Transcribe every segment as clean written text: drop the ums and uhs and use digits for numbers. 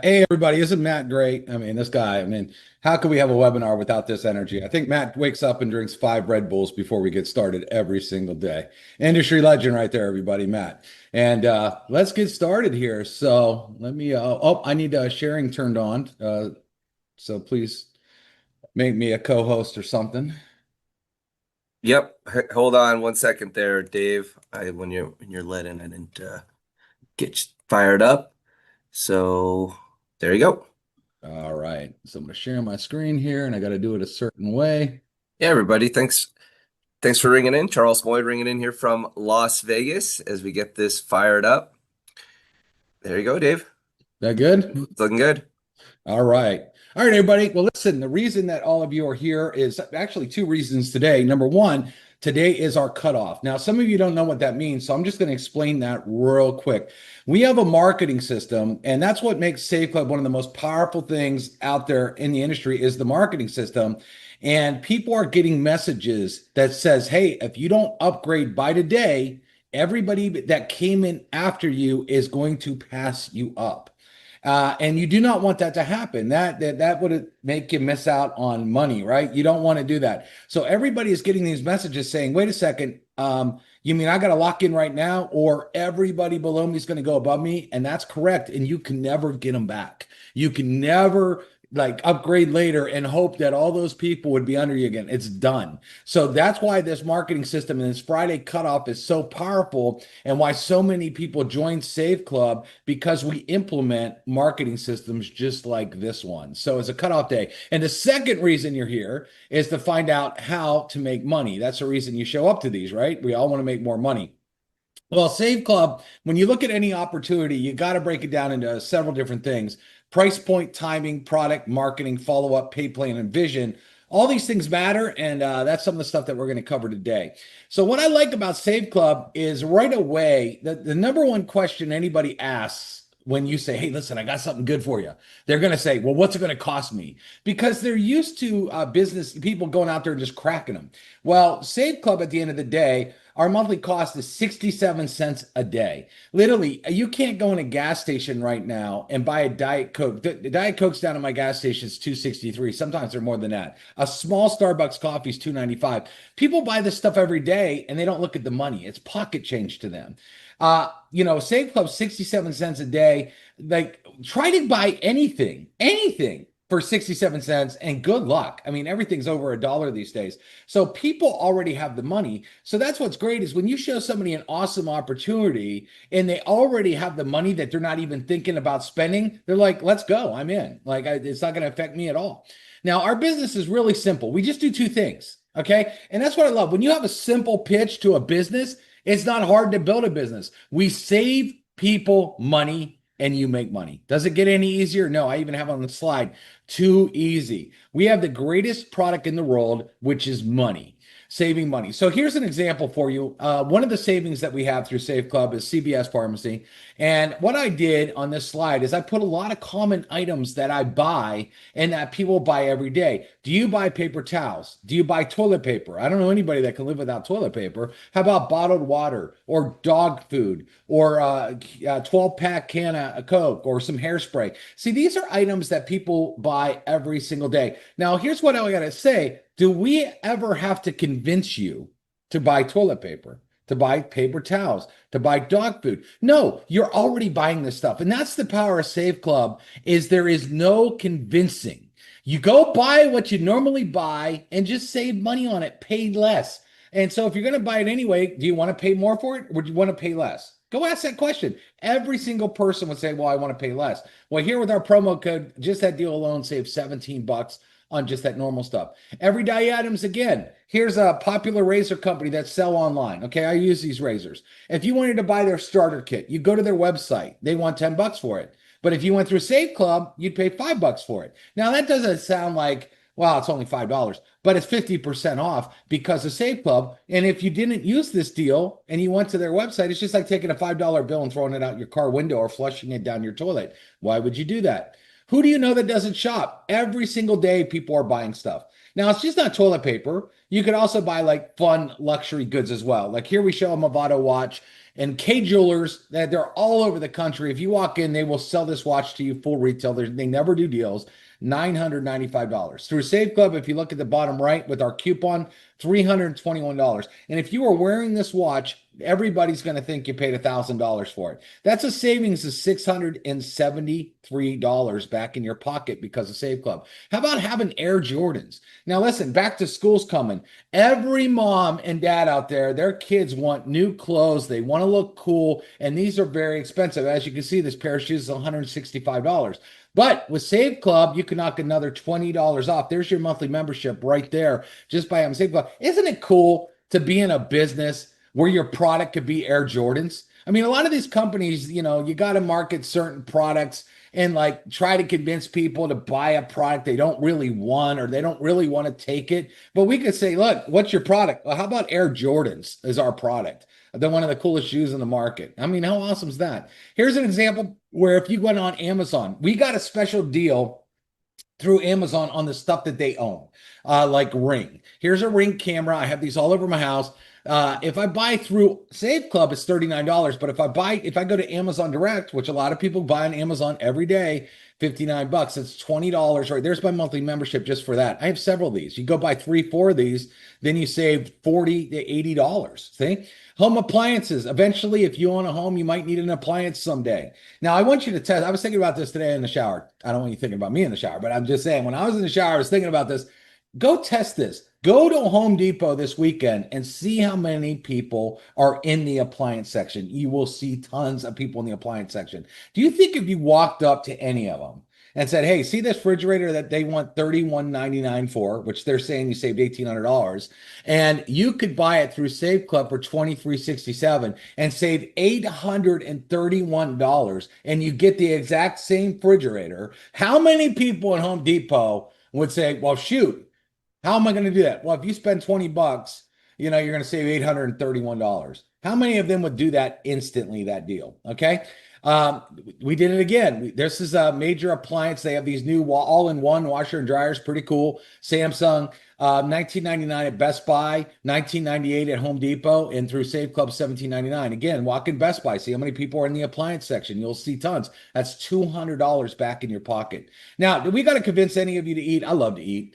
Hey, everybody, isn't Matt great? I mean, this guy, how could we have a webinar without this energy? I think Matt wakes up and drinks 5 Red Bulls before we get started every single day. Industry legend right there, everybody, Matt. And let's get started here. So let me, I need sharing turned on. So please make me a co-host or something. Yep. Hold on one second there, Dave. When you're letting, I didn't get fired up. So there you go. All right. So I'm going to share my screen here and I got to do it a certain way. Yeah, everybody. Thanks for ringing in. Charles Boyd ringing in here from Las Vegas as we get this fired up. There you go, Dave. That good? It's looking good. All right. All right, everybody. Well, listen, the reason that all of you are here is actually two reasons today. Number one, today is our cutoff. Now, some of you don't know what that means, so I'm just going to explain that real quick. We have a marketing system, and that's what makes Save Club one of the most powerful things out there in the industry is the marketing system. And people are getting messages that says, hey, if you don't upgrade by today, everybody that came in after you is going to pass you up. And you do not want that to happen. That would make you miss out on money, right? You don't want to do that. So everybody is getting these messages saying, "Wait a second, you mean I got to lock in right now, or everybody below me is going to go above me?" And that's correct. And you can never get them back. You can never like upgrade later and hope that all those people would be under you again. It's done. So that's why this marketing system and this Friday cutoff is so powerful and why so many people join Save Club because we implement marketing systems just like this one. So it's a cutoff day. And the second reason you're here is to find out how to make money. That's the reason you show up to these, right? We all want to make more money. Well, Save Club, when you look at any opportunity, you got to break it down into several different things: price point, timing, product, marketing, follow up, pay plan, and vision. All these things matter, and that's some of the stuff that we're going to cover today. So, what I like about Save Club is right away, the number one question anybody asks when you say, "Hey, listen, I got something good for you," they're going to say, "Well, what's it going to cost me?" Because they're used to business people going out there and just cracking them. Well, Save Club at the end of the day, our monthly cost is 67 cents a day. Literally, you can't go in a gas station right now and buy a Diet Coke. The Diet Coke's down at my gas station is 263. Sometimes they're more than that. A small Starbucks coffee is 295. People buy this stuff every day and they don't look at the money. It's pocket change to them. Save Club 67 cents a day. Like, try to buy anything for 67 cents and good luck. I mean, everything's over $1 these days. So people already have the money. So that's what's great is when you show somebody an awesome opportunity and they already have the money that they're not even thinking about spending, they're like, let's go. I'm in. It's not going to affect me at all. Now, our business is really simple. We just do two things. Okay. And that's what I love. When you have a simple pitch to a business, it's not hard to build a business. We save people money and you make money. Does it get any easier? No, I even have on the slide, too easy. We have the greatest product in the world, which is money, saving money. So here's an example for you. One of the savings that we have through Save Club is CVS Pharmacy. And what I did on this slide is I put a lot of common items that I buy and that people buy every day. Do you buy paper towels? Do you buy toilet paper? I don't know anybody that can live without toilet paper. How about bottled water or dog food or a 12-pack can of Coke or some hairspray? See, these are items that people buy every single day. Now, here's what I got to say. Do we ever have to convince you to buy toilet paper, to buy paper towels, to buy dog food? No, you're already buying this stuff. And that's the power of Save Club is there is no convincing. You go buy what you normally buy and just save money on it, pay less. And so if you're going to buy it anyway, do you want to pay more for it or do you want to pay less? Go ask that question. Every single person would say, well, I want to pay less. Well, here with our promo code, just that deal alone saves 17 bucks on just that normal stuff. Everyday items again. Here's a popular razor company that sell online. Okay, I use these razors. If you wanted to buy their starter kit, you go to their website. They want 10 bucks for it. But if you went through Save Club, you'd pay 5 bucks for it. Now that doesn't sound like, well, it's only $5, but it's 50% off because of Save Club. And if you didn't use this deal and you went to their website, it's just like taking a $5 bill and throwing it out your car window or flushing it down your toilet. Why would you do that? Who do you know that doesn't shop? Every single day, people are buying stuff. Now, it's just not toilet paper. You could also buy like fun luxury goods as well. Like here we show a Movado watch and K Jewelers that they're all over the country. If you walk in, they will sell this watch to you full retail. They never do deals. $995. Through Save Club, if you look at the bottom right with our coupon, $321. And if you are wearing this watch, everybody's going to think you paid $1,000 for it. That's a savings of $673 back in your pocket because of Save Club. How about having Air Jordans? Now, listen, back to school's coming. Every mom and dad out there, their kids want new clothes. They want to look cool. And these are very expensive. As you can see, this pair of shoes is $165. But with Save Club, you can knock another $20 off. There's your monthly membership right there just by having Save Club. Isn't it cool to be in a business where your product could be Air Jordans? I mean, a lot of these companies, you know, you got to market certain products and like try to convince people to buy a product they don't really want or they don't really want to take it. But we could say, look, what's your product? Well, how about Air Jordans is our product? They're one of the coolest shoes in the market. I mean, how awesome is that? Here's an example where if you went on Amazon, we got a special deal through Amazon on the stuff that they own, like Ring. Here's a Ring camera. I have these all over my house. If I buy through Save Club, it's $39. But if I go to Amazon Direct, which a lot of people buy on Amazon every day, $59. It's $20, right? There's my monthly membership just for that. I have several of these. You go buy 3, 4 of these, then you save $40 to $80. See? Home appliances. Eventually, if you own a home, you might need an appliance someday. Now, I want you to test. I was thinking about this today in the shower. I don't want you thinking about me in the shower, but I'm just saying, when I was in the shower, I was thinking about this. Go test this. Go to Home Depot this weekend and see how many people are in the appliance section. You will see tons of people in the appliance section. Do you think if you walked up to any of them and said, hey, see this refrigerator that they want $31.99 for, which they're saying you saved $1,800, and you could buy it through Save Club for $23.67 and save $831, and you get the exact same refrigerator? How many people in Home Depot would say, well, shoot, how am I going to do that? Well, if you spend 20 bucks, you know, you're going to save $831. How many of them would do that instantly, that deal? Okay. We did it again. This is a major appliance. They have these new all-in-one washer and dryers. Pretty cool. Samsung, $19.99 at Best Buy, $19.98 at Home Depot, and through Save Club, $17.99. Again, walk in Best Buy, see how many people are in the appliance section. You'll see tons. That's $200 back in your pocket. Now, do we got to convince any of you to eat? I love to eat.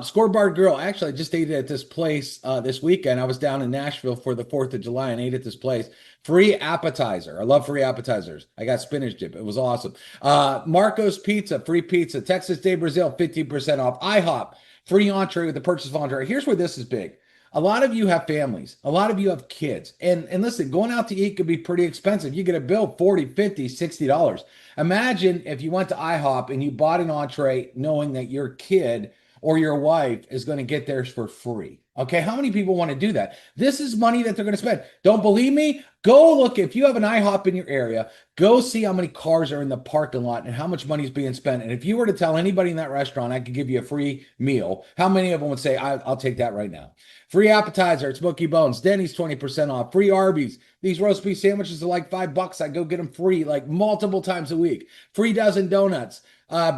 Scoreboard Grill. Actually, I just ate at this place this weekend. I was down in Nashville for the 4th of July and ate at this place. Free appetizer. I love free appetizers. I got spinach dip. It was awesome. Marco's Pizza, free pizza. Texas Day Brazil, 15% off. IHOP, free entree with the purchase of entree. Here's where this is big. A lot of you have families. A lot of you have kids. And listen, going out to eat could be pretty expensive. You get a bill $40, $50, $60. Imagine if you went to IHOP and you bought an entree knowing that your kid or your wife is going to get theirs for free. Okay, how many people want to do that? This is money that they're going to spend. Don't believe me? Go look. If you have an IHOP in your area, go see how many cars are in the parking lot and how much money is being spent. And if you were to tell anybody in that restaurant, I could give you a free meal, how many of them would say, I'll take that right now? Free appetizer at Smoky Bones. Denny's 20% off. Free Arby's. These roast beef sandwiches are like $5. I go get them free like multiple times a week. Free dozen donuts.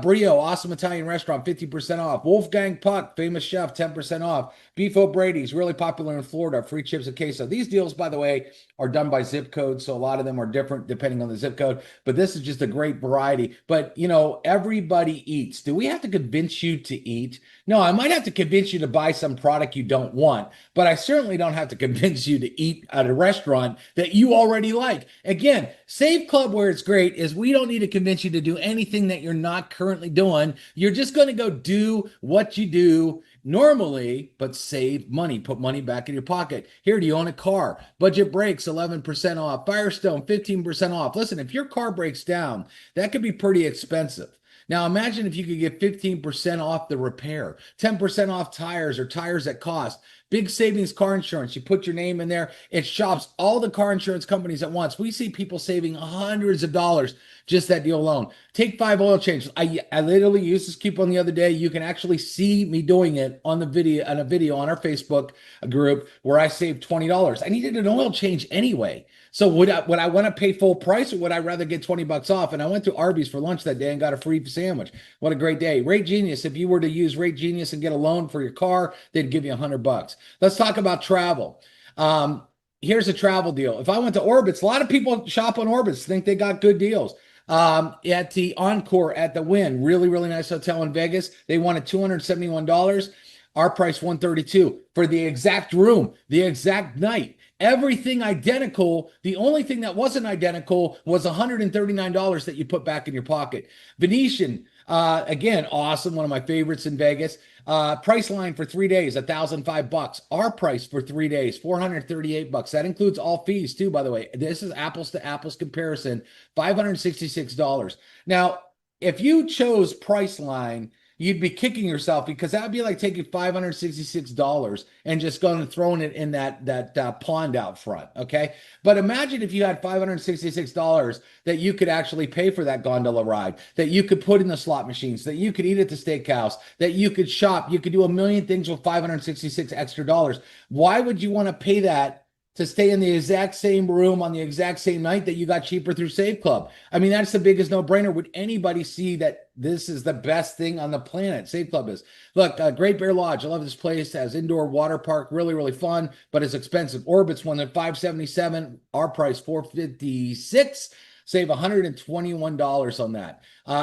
Brio, awesome Italian restaurant, 50% off. Wolfgang Puck, famous chef, 10% off. Beef O'Brady's, really popular in Florida, free chips and queso. These deals, by the way, are done by zip code, so a lot of them are different depending on the zip code, but this is just a great variety. But, you know, everybody eats. Do we have to convince you to eat? No, I might have to convince you to buy some product you don't want, but I certainly don't have to convince you to eat at a restaurant that you already like. Again, Save Club, where it's great, is we don't need to convince you to do anything that you're not currently doing. You're just going to go do what you do normally, but save money, put money back in your pocket. Here, do you own a car? Budget Brakes, 11% off. Firestone, 15% off. Listen, if your car breaks down, that could be pretty expensive. Now, imagine if you could get 15% off the repair, 10% off tires or tires at cost, Big Savings Car Insurance. You put your name in there. It shops all the car insurance companies at once. We see people saving hundreds of dollars just that deal alone. Take 5 oil changes. I literally used this coupon the other day. You can actually see me doing it on a video on our Facebook group where I saved $20. I needed an oil change anyway. So would I want to pay full price, or would I rather get 20 bucks off? And I went to Arby's for lunch that day and got a free sandwich. What a great day. Rate Genius. If you were to use Rate Genius and get a loan for your car, they'd give you $100. Let's talk about travel. Here's a travel deal. If I went to Orbitz, a lot of people shop on Orbitz, think they got good deals. At the Encore at the Wynn, really, really nice hotel in Vegas. They wanted $271. Our price $132 for the exact room, the exact night. Everything identical. The only thing that wasn't identical was $139 that you put back in your pocket. Venetian, again, awesome. One of my favorites in Vegas. Price line for 3 days, $1,005. Our price for 3 days, $438. That includes all fees too, by the way. This is apples to apples comparison, $566. Now, if you chose Priceline, you'd be kicking yourself, because that would be like taking $566 and just going and throwing it in that pond out front. Okay. But imagine if you had $566 that you could actually pay for that gondola ride, that you could put in the slot machines, that you could eat at the steakhouse, that you could shop, you could do a million things with 566 extra dollars. Why would you want to pay that to stay in the exact same room on the exact same night that you got cheaper through Save Club? I mean, that's the biggest no-brainer. Would anybody see that this is the best thing on the planet? Save Club is. Look, Great Bear Lodge. I love this place. It has indoor water park. Really, really fun, but it's expensive. Orbit's one at $577. Our price $456. Save $121 on that.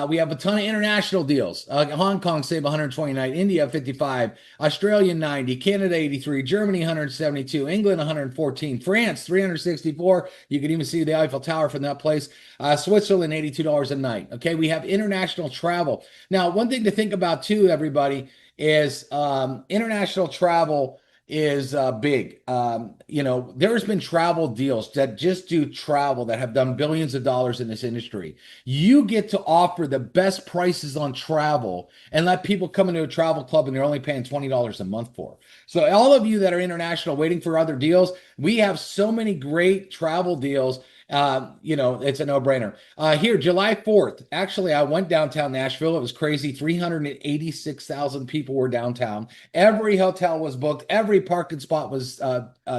We have a ton of international deals. Hong Kong save $129, India $55, Australia $90, Canada $83, Germany $172, England $114, France $364. You can even see the Eiffel Tower from that place. Switzerland $82 a night. Okay, we have international travel. Now, one thing to think about too, everybody, is international travel is big. There's been travel deals that just do travel that have done billions of dollars in this industry. You get to offer the best prices on travel and let people come into a travel club and they're only paying $20 a month for. So all of you that are international waiting for other deals, we have so many great travel deals. It's a no-brainer. Here, July 4th. Actually, I went downtown Nashville. It was crazy. 386,000 people were downtown. Every hotel was booked. Every parking spot was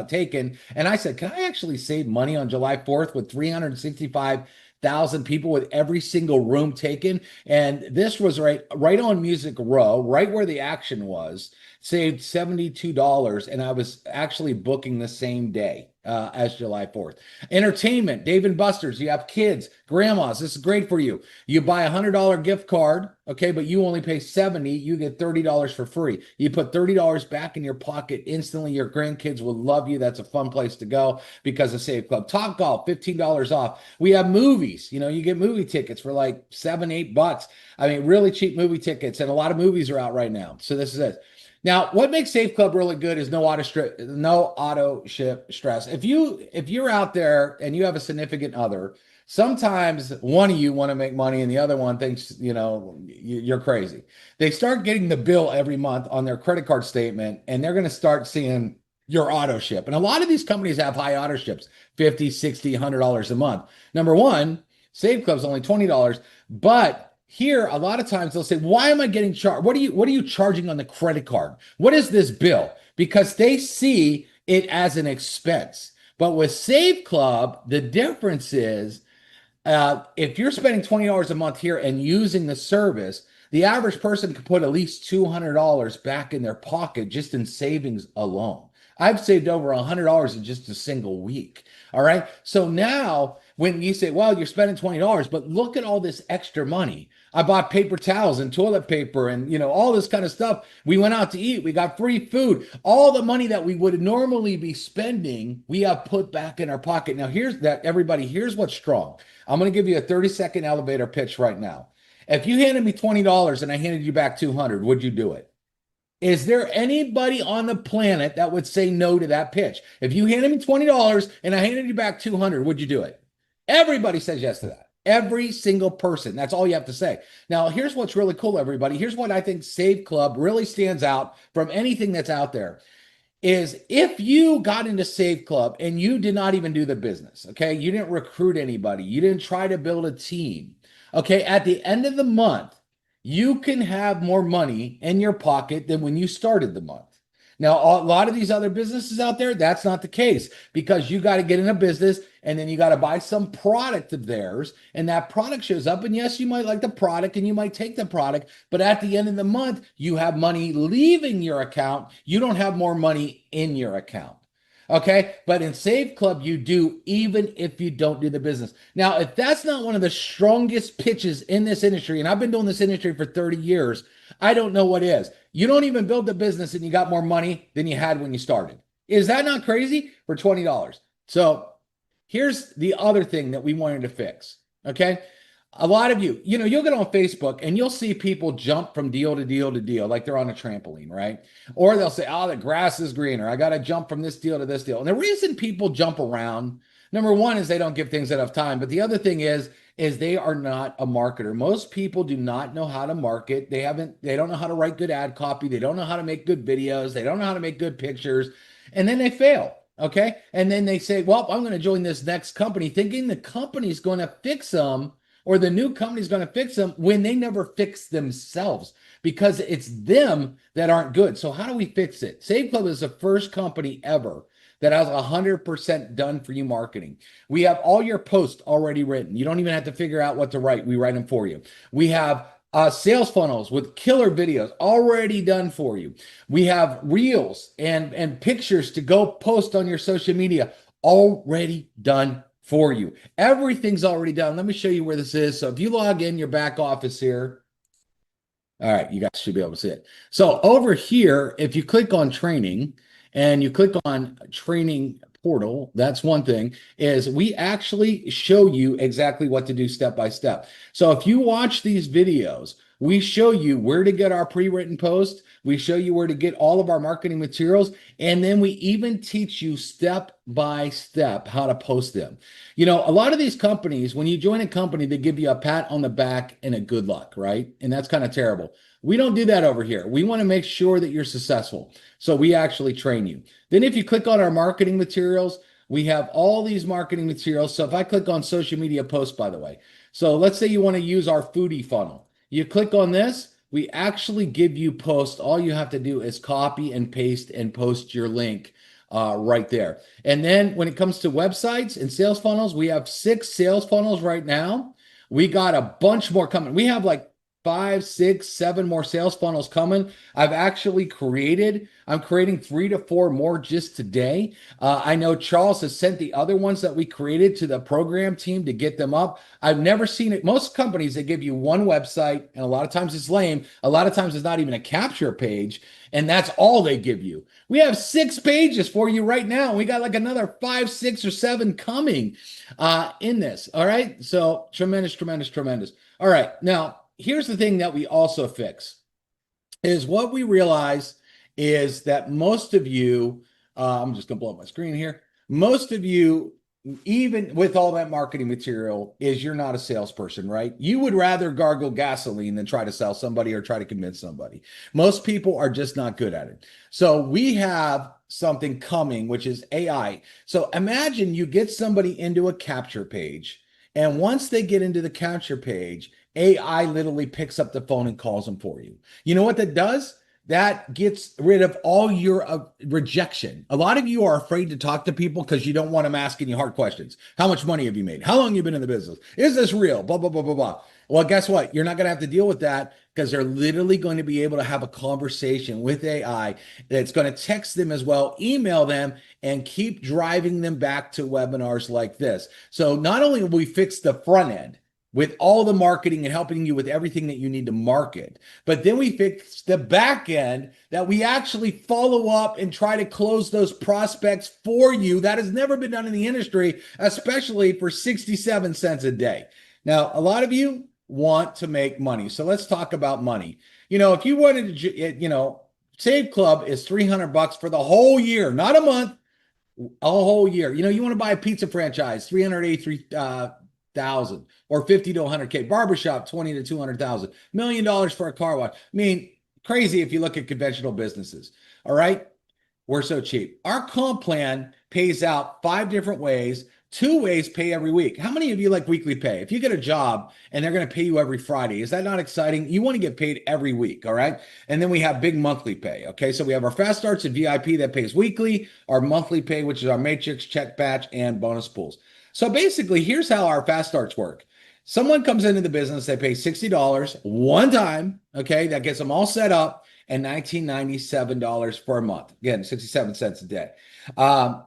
taken. And I said, can I actually save money on July 4th with 365,000 people with every single room taken? And this was right on Music Row, right where the action was. Saved $72, and I was actually booking the same day as July 4th. Entertainment, Dave & Buster's. You have kids, grandmas. This is great for you. You buy a $100 gift card, okay, but you only pay $70. You get $30 for free. You put $30 back in your pocket instantly. Your grandkids will love you. That's a fun place to go because of Save Club. Top Golf, $15 off. We have movies. You get movie tickets for like $7, $8. I mean, really cheap movie tickets, and a lot of movies are out right now. So this is it. Now, what makes Save Club really good is no auto ship stress. If you're out there and you have a significant other, sometimes one of you want to make money and the other one thinks, you're crazy. They start getting the bill every month on their credit card statement, and they're going to start seeing your auto ship. And a lot of these companies have high auto ships, $50, $60, $100 a month. Number one, Save Club's only $20, but here, a lot of times they'll say, why am I getting charged? What are you charging on the credit card? What is this bill? Because they see it as an expense. But with Save Club, the difference is if you're spending $20 a month here and using the service, the average person can put at least $200 back in their pocket just in savings alone. I've saved over $100 in just a single week. All right. So now when you say, well, you're spending $20, but look at all this extra money. I bought paper towels and toilet paper and, all this kind of stuff. We went out to eat. We got free food. All the money that we would normally be spending, we have put back in our pocket. Now, here's what's strong. I'm going to give you a 30-second elevator pitch right now. If you handed me $20 and I handed you back $200, would you do it? Is there anybody on the planet that would say no to that pitch? If you handed me $20 and I handed you back $200, would you do it? Everybody says yes to that. Every single person. That's all you have to say. Now, here's what's really cool, everybody. Here's what I think Save Club really stands out from anything that's out there. is if you got into Save Club and you did not even do the business, okay? You didn't recruit anybody, you didn't try to build a team, okay? At the end of the month, you can have more money in your pocket than when you started the month. Now, a lot of these other businesses out there, that's not the case because you got to get in a business and then you got to buy some product of theirs and that product shows up. And yes, you might like the product and you might take the product, but at the end of the month, you have money leaving your account. You don't have more money in your account. Okay. But in Save Club, you do, even if you don't do the business. Now, if that's not one of the strongest pitches in this industry, and I've been doing this industry for 30 years, I don't know what is. You don't even build the business and you got more money than you had when you started. Is that not crazy for $20? So here's the other thing that we wanted to fix. Okay. A lot of you, you'll get on Facebook and you'll see people jump from deal to deal to deal, like they're on a trampoline, right? Or they'll say, oh, the grass is greener. I got to jump from this deal to this deal. And the reason people jump around, number one, is they don't give things enough time. But the other thing is they are not a marketer. Most people do not know how to market. They don't know how to write good ad copy. They don't know how to make good videos. They don't know how to make good pictures. And then they fail. Okay. And then they say, well, I'm going to join this next company thinking the company's going to fix them or the new company's going to fix them when they never fix themselves because it's them that aren't good. So how do we fix it? Save Club is the first company ever that has 100% done for you marketing. We have all your posts already written. You don't even have to figure out what to write. We write them for you. We have sales funnels with killer videos already done for you. We have reels and pictures to go post on your social media already done for you. Everything's already done. Let me show you where this is. So if you log in your back office here, all right, you guys should be able to see it. So over here, if you click on training and you click on training portal, that's one thing, is we actually show you exactly what to do step by step. So if you watch these videos, we show you where to get our pre-written post. We show you where to get all of our marketing materials. And then we even teach you step by step how to post them. A lot of these companies, when you join a company, they give you a pat on the back and a good luck, right? And that's kind of terrible. We don't do that over here. We want to make sure that you're successful. So we actually train you. Then if you click on our marketing materials, we have all these marketing materials. So if I click on social media posts, by the way, so let's say you want to use our foodie funnel. You click on this, we actually give you posts. All you have to do is copy and paste and post your link right there. And then when it comes to websites and sales funnels, we have 6 sales funnels right now. We got a bunch more coming. We have like 5, 6, 7 more sales funnels coming. I'm creating 3 to 4 more just today. I know Charles has sent the other ones that we created to the program team to get them up. I've never seen it. Most companies, they give you one website, and a lot of times it's lame. A lot of times it's not even a capture page, and that's all they give you. We have 6 pages for you right now. We got like another 5, 6, or 7 coming in this. All right. So tremendous, tremendous, tremendous. All right. Now, here's the thing that we also fix is what we realize is that most of you, I'm just going to blow up my screen here. Most of you, even with all that marketing material, is you're not a salesperson, right? You would rather gargle gasoline than try to sell somebody or try to convince somebody. Most people are just not good at it. So we have something coming, which is AI. So imagine you get somebody into a capture page, and once they get into the capture page, AI literally picks up the phone and calls them for you. You know what that does? That gets rid of all your rejection. A lot of you are afraid to talk to people because you don't want them asking you hard questions. How much money have you made? How long have you been in the business? Is this real? Blah, blah, blah, blah, blah. Well, guess what? You're not going to have to deal with that because they're literally going to be able to have a conversation with AI that's going to text them as well, email them, and keep driving them back to webinars like this. So not only will we fix the front end, with all the marketing and helping you with everything that you need to market. But then we fix the back end that we actually follow up and try to close those prospects for you. That has never been done in the industry, especially for 67 cents a day. Now, a lot of you want to make money. So let's talk about money. If you wanted to, Save Club is $300 for the whole year, not a month, a whole year. You want to buy a pizza franchise, 383,000 or 50 to 100K, barbershop, 20 to 200,000, $1 million for a car wash. I mean, crazy if you look at conventional businesses. All right. We're so cheap. Our comp plan pays out 5 different ways. 2 ways pay every week. How many of you like weekly pay? If you get a job and they're going to pay you every Friday, is that not exciting? You want to get paid every week, all right? And then we have big monthly pay, okay? So we have our fast starts and VIP that pays weekly, our monthly pay, which is our matrix, check batch, and bonus pools. So basically, here's how our fast starts work. Someone comes into the business, they pay $60 one time, okay? That gets them all set up, and $1997 for a month. Again, 67 cents a day.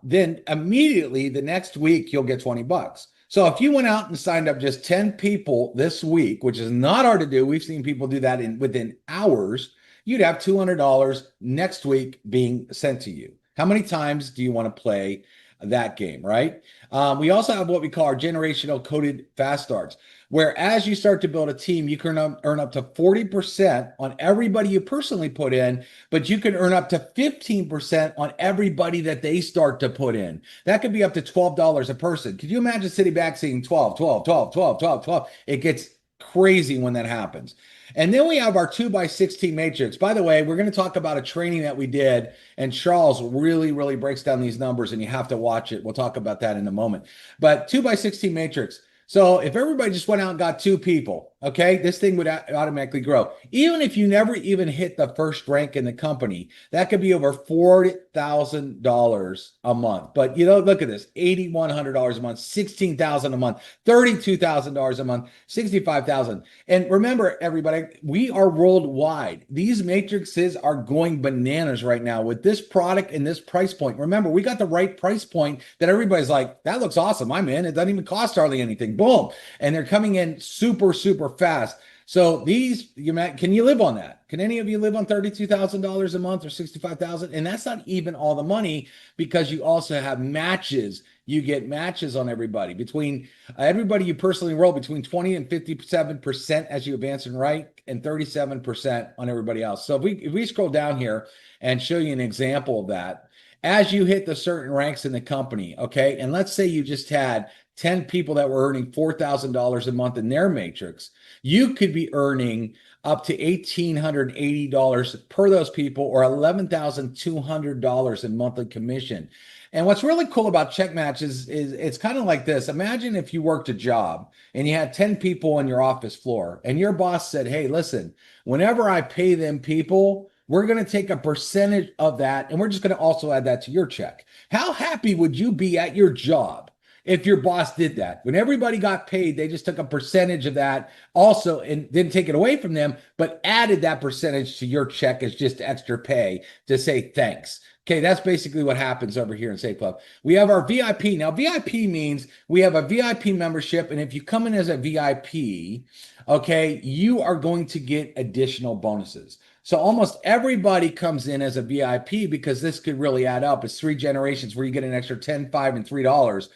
Then immediately the next week, you'll get 20 bucks. So if you went out and signed up just 10 people this week, which is not hard to do, we've seen people do that within hours, you'd have $200 next week being sent to you. How many times do you want to play that game, right? We also have what we call our generational coded fast starts, where as you start to build a team, you can earn up to 40% on everybody you personally put in, but you can earn up to 15% on everybody that they start to put in. That could be up to $12 a person. Could you imagine sitting back seeing 12, 12, 12, 12, 12, 12? It gets crazy when that happens. And then we have our 2x16 matrix. By the way, we're going to talk about a training that we did, and Charles really, really breaks down these numbers, and you have to watch it. We'll talk about that in a moment. But 2x16 matrix. So if everybody just went out and got 2 people, okay, this thing would automatically grow. Even if you never even hit the first rank in the company, that could be over $40,000 a month. But look at this: $8,100 a month, $16,000 a month, $32,000 a month, $65,000. And remember, everybody, we are worldwide. These matrices are going bananas right now with this product and this price point. Remember, we got the right price point that everybody's like, that looks awesome, I'm in. It doesn't even cost hardly anything. Boom. And they're coming in super, super fast. So can you live on that? Can any of you live on $32,000 a month or $65,000? And that's not even all the money, because you also have matches. You get matches on everybody. Between everybody you personally enroll, between 20 and 57% as you advance and rank, and 37% on everybody else. So if we scroll down here and show you an example of that, as you hit the certain ranks in the company, okay, and let's say you just had 10 people that were earning $4,000 a month in their matrix, you could be earning up to $1,880 per those people, or $11,200 in monthly commission. And what's really cool about check matches is it's kind of like this. Imagine if you worked a job and you had 10 people on your office floor, and your boss said, hey, listen, whenever I pay them people, we're going to take a percentage of that, and we're just going to also add that to your check. How happy would you be at your job if your boss did that? When everybody got paid, they just took a percentage of that also and didn't take it away from them, but added that percentage to your check as just extra pay to say thanks. Okay, that's basically what happens over here in Safe Club. We have our VIP. Now, VIP means we have a VIP membership, and if you come in as a VIP, okay, you are going to get additional bonuses. So almost everybody comes in as a VIP, because this could really add up. It's 3 generations where you get an extra 10, 5, and $3.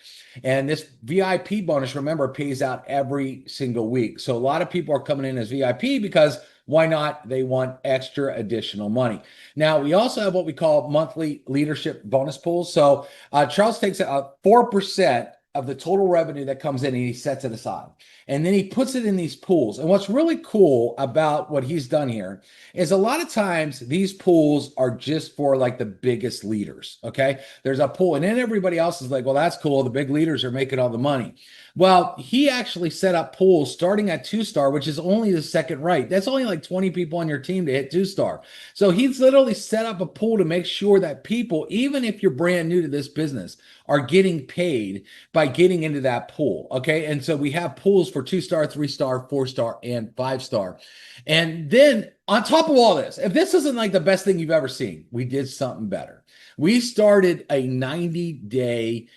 And this VIP bonus, remember, pays out every single week. So a lot of people are coming in as VIP because why not? They want extra additional money. Now, we also have what we call monthly leadership bonus pools. So Charles takes 4% of the total revenue that comes in, and he sets it aside. And then he puts it in these pools. And what's really cool about what he's done here is a lot of times these pools are just for like the biggest leaders, okay? There's a pool, and then everybody else is like, well, that's cool. The big leaders are making all the money. Well, he actually set up pools starting at 2-star, which is only the second right. That's only like 20 people on your team to hit 2-star. So he's literally set up a pool to make sure that people, even if you're brand new to this business, are getting paid by getting into that pool, okay? And so we have pools for 2-star, 3-star, 4-star, and 5-star. And then on top of all this, if this isn't like the best thing you've ever seen, we did something better. We started a 90-day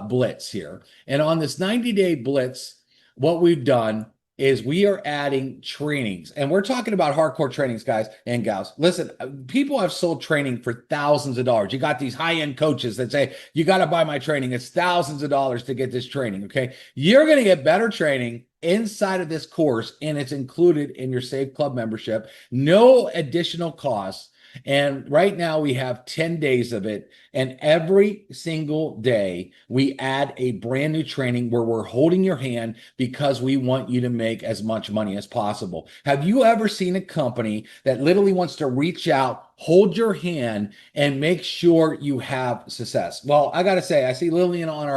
blitz here. And on this 90-day blitz, what we've done is we are adding trainings, and we're talking about hardcore trainings, guys and gals. Listen, people have sold training for thousands of dollars. You got these high-end coaches that say, you got to buy my training. It's thousands of dollars to get this training, okay? You're going to get better training inside of this course, and it's included in your Safe Club membership. No additional costs. And right now we have 10 days of it. And every single day we add a brand new training where we're holding your hand because we want you to make as much money as possible. Have you ever seen a company that literally wants to reach out, hold your hand, and make sure you have success? Well, I got to say, I see Lillian on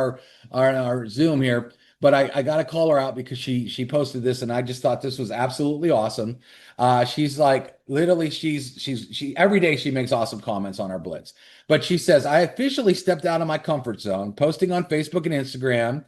our Zoom here. But I got to call her out because she posted this and I just thought this was absolutely awesome. She's like literally she every day she makes awesome comments on our blitz. But she says, I officially stepped out of my comfort zone, posting on Facebook and Instagram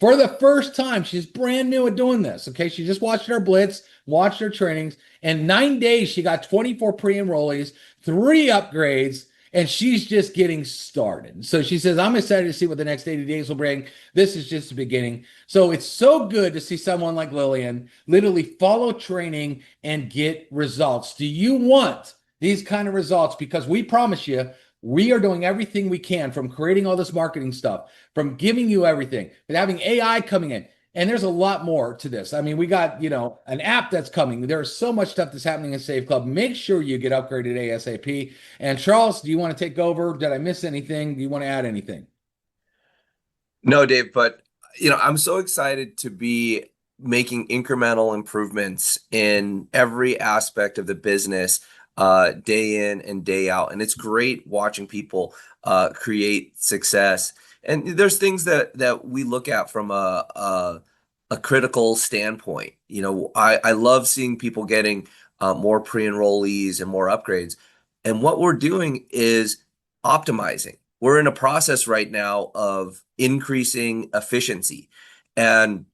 for the first time. She's brand new at doing this. Okay. She just watched our blitz, watched her trainings. In 9 days, she got 24 pre-enrollees, 3 upgrades, and she's just getting started. So she says, I'm excited to see what the next 80 days will bring. This is just the beginning. So it's so good to see someone like Lillian literally follow training and get results. Do you want these kind of results? Because we promise you, we are doing everything we can, from creating all this marketing stuff, from giving you everything, but having AI coming in. And there's a lot more to this. I mean, we got, an app that's coming. There's so much stuff that's happening in Save Club. Make sure you get upgraded ASAP. And Charles, do you want to take over? Did I miss anything? Do you want to add anything? No, Dave, but I'm so excited to be making incremental improvements in every aspect of the business, day in and day out. And it's great watching people create success. And there's things that we look at from a critical standpoint. I love seeing people getting more pre-enrollees and more upgrades. And what we're doing is optimizing. We're in a process right now of increasing efficiency, and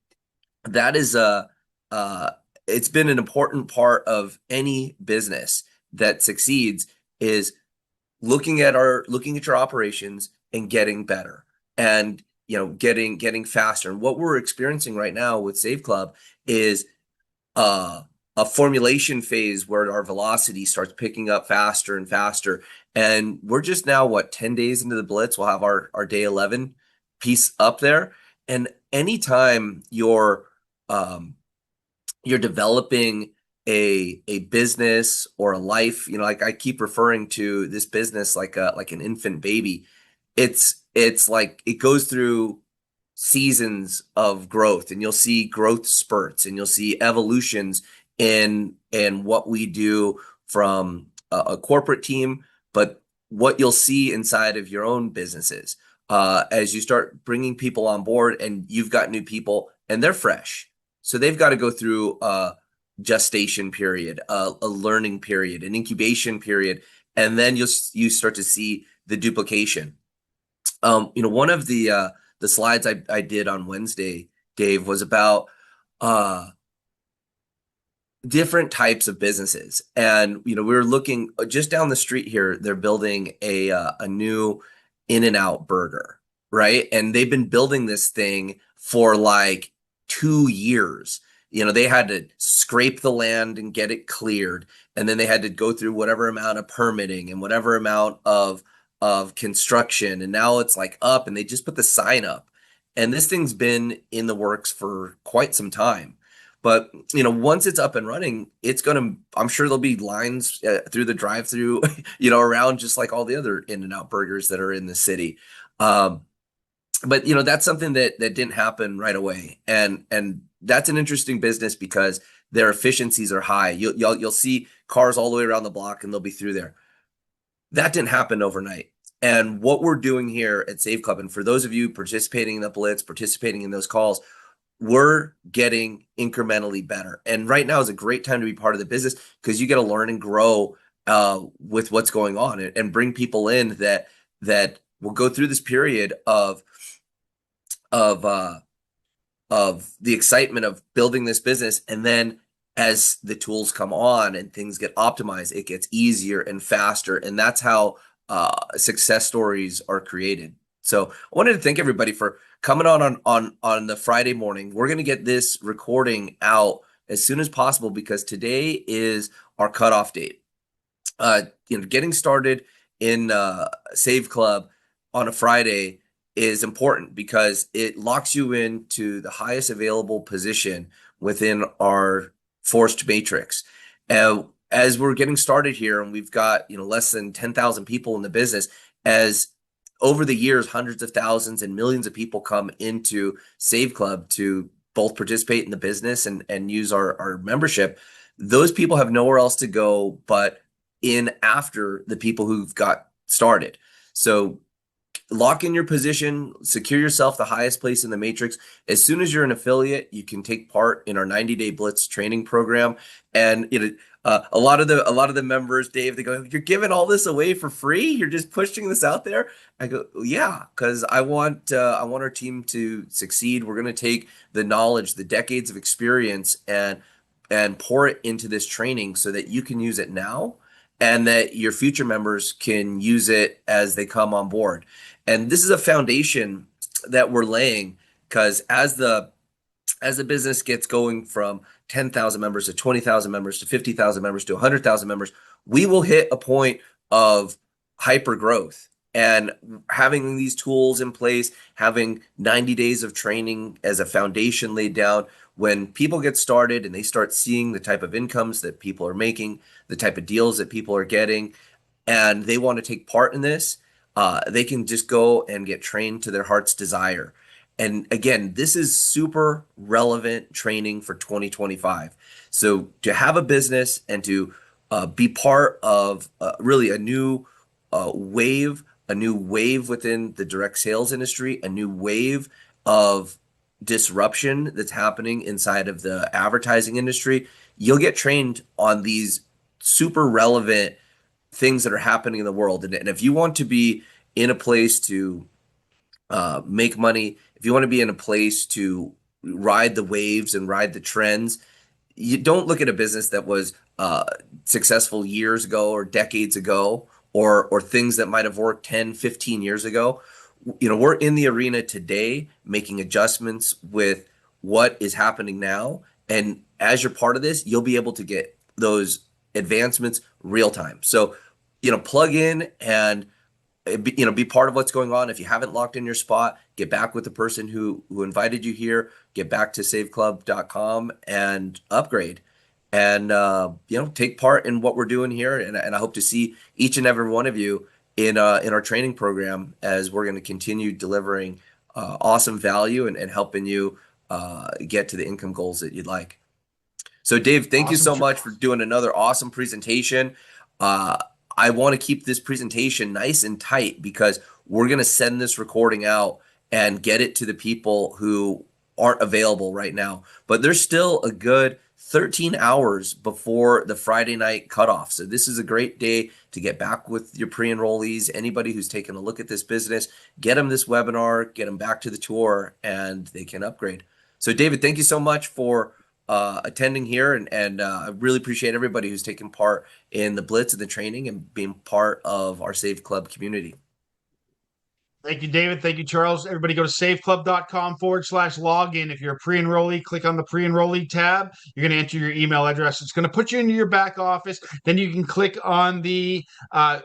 that is it's been an important part of any business that succeeds, is looking at your operations and getting better, and getting faster. And what we're experiencing right now with Save Club is uh, a formulation phase where our velocity starts picking up faster and faster. And we're just now, what, 10 days into the blitz, we'll have our day 11 piece up there. And anytime you're developing a business or a life, like I keep referring to this business like an infant baby. It's like it goes through seasons of growth, and you'll see growth spurts, and you'll see evolutions in what we do from a corporate team, but what you'll see inside of your own businesses as you start bringing people on board, and you've got new people and they're fresh, so they've got to go through a gestation period, a learning period, an incubation period, and then you start to see the duplication. One of the slides I did on Wednesday, Dave, was about different types of businesses. And, we were looking just down the street here, they're building a new In-N-Out burger, right? And they've been building this thing for like 2 years. They had to scrape the land and get it cleared. And then they had to go through whatever amount of permitting and whatever amount of construction. And now it's like up, and they just put the sign up. And this thing's been in the works for quite some time. But, once it's up and running, I'm sure there'll be lines through the drive-through, around, just like all the other In-N-Out burgers that are in the city. But that's something that didn't happen right away. And that's an interesting business because their efficiencies are high. You'll see cars all the way around the block, and they'll be through there. That didn't happen overnight. And what we're doing here at Save Club, and for those of you participating in the blitz, participating in those calls, we're getting incrementally better. And right now is a great time to be part of the business because you get to learn and grow with what's going on, and bring people in that will go through this period of the excitement of building this business. And then as the tools come on and things get optimized, it gets easier and faster. And that's how success stories are created. So I wanted to thank everybody for coming on the Friday morning. We're going to get this recording out as soon as possible because today is our cutoff date. Getting started in Save Club on a Friday is important because it locks you into the highest available position within our forced matrix. And as we're getting started here and we've got, less than 10,000 people in the business, as over the years, hundreds of thousands and millions of people come into Save Club to both participate in the business and use our membership, those people have nowhere else to go but in after the people who've got started. So lock in your position, secure yourself the highest place in the matrix. As soon as you're an affiliate, you can take part in our 90-day Blitz training program. And a lot of the members, Dave, they go, "You're giving all this away for free? You're just pushing this out there?" I go, "Yeah, because I want our team to succeed. We're going to take the knowledge, the decades of experience, and pour it into this training so that you can use it now and that your future members can use it as they come on board." And this is a foundation that we're laying, because as the business gets going from 10,000 members to 20,000 members to 50,000 members to 100,000 members, we will hit a point of hyper growth. And having these tools in place, having 90 days of training as a foundation laid down, when people get started and they start seeing the type of incomes that people are making, the type of deals that people are getting, and they want to take part in this, they can just go and get trained to their heart's desire. And again, this is super relevant training for 2025. So to have a business and to be part of really a new wave within the direct sales industry, a new wave of disruption that's happening inside of the advertising industry, you'll get trained on these super relevant things that are happening in the world. And if you want to be in a place to make money, if you want to be in a place to ride the waves and ride the trends, you don't look at a business that was successful years ago or decades ago, or things that might have worked 10, 15 years ago. We're in the arena today making adjustments with what is happening now. And as you're part of this, you'll be able to get those advancements real time. So, plug in and be part of what's going on. If you haven't locked in your spot, get back with the person who invited you here, get back to saveclub.com and upgrade, and take part in what we're doing here. And I hope to see each and every one of you in our training program, as we're going to continue delivering awesome value and helping you get to the income goals that you'd like. So Dave, thank you so much for doing another awesome presentation. I want to keep this presentation nice and tight, because we're going to send this recording out and get it to the people who aren't available right now. But there's still a good 13 hours before the Friday night cutoff. So this is a great day to get back with your pre-enrollees. Anybody who's taken a look at this business, get them this webinar, get them back to the tour, and they can upgrade. So David, thank you so much for attending here, and I really appreciate everybody who's taken part in the Blitz and the training and being part of our Save Club community. Thank you, David. Thank you, Charles. Everybody go to saveclub.com/login. If you're a pre-enrollee, click on the pre-enrollee tab. You're going to enter your email address. It's going to put you into your back office. Then you can click on the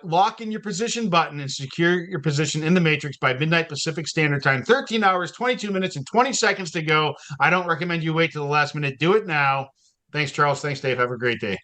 lock in your position button and secure your position in the matrix by midnight Pacific Standard Time. 13 hours, 22 minutes, and 20 seconds to go. I don't recommend you wait till the last minute. Do it now. Thanks, Charles. Thanks, Dave. Have a great day.